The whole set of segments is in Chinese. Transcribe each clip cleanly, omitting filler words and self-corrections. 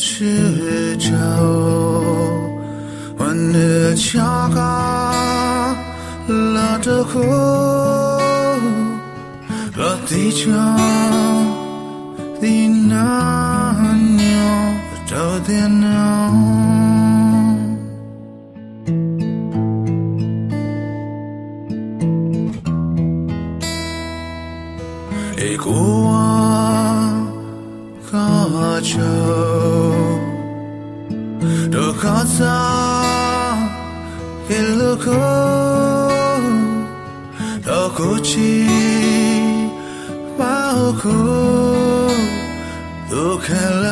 是找我的家家拉的河拉地球的那鸟找电脑一股我高潮都卡在一路口到哭泣包括都开了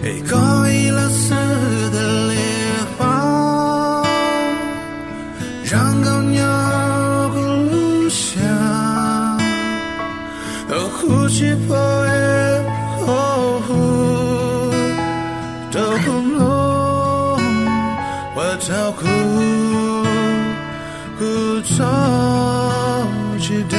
一个一了死的裂縫讓狗鳥咕嚕響呼吸破裂後都轟隆我照顧不着期待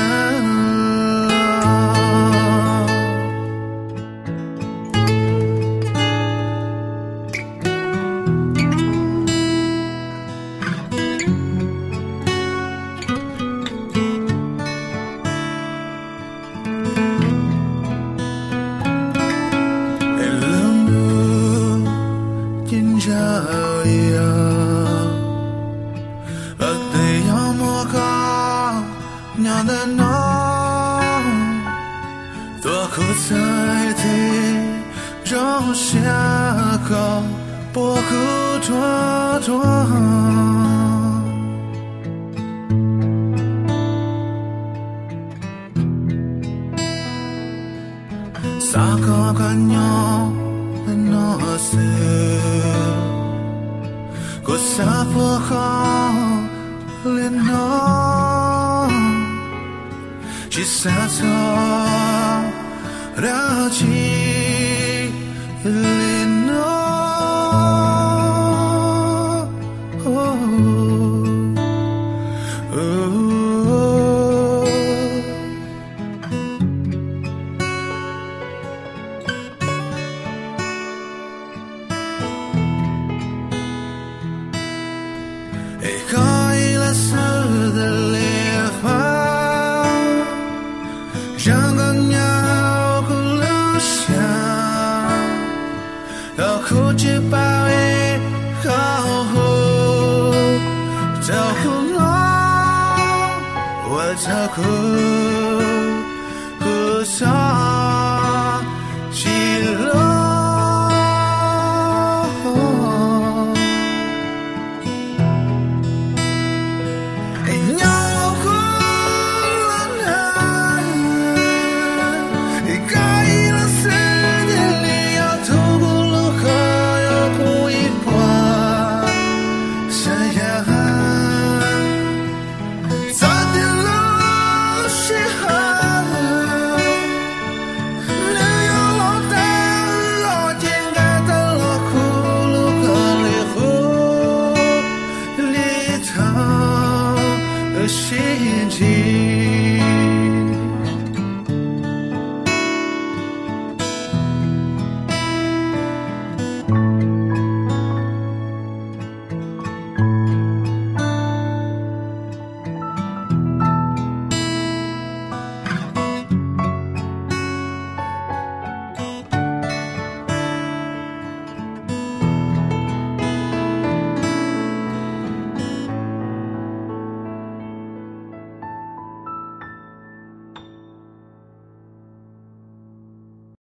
在地中下口波苦拖拖撒个干鸟的诺斯过撒破好连诺去撒错拉起莲诺，一个一蓝色的裂缝，让个鸟。哭泣包围好后照顾我照顾不着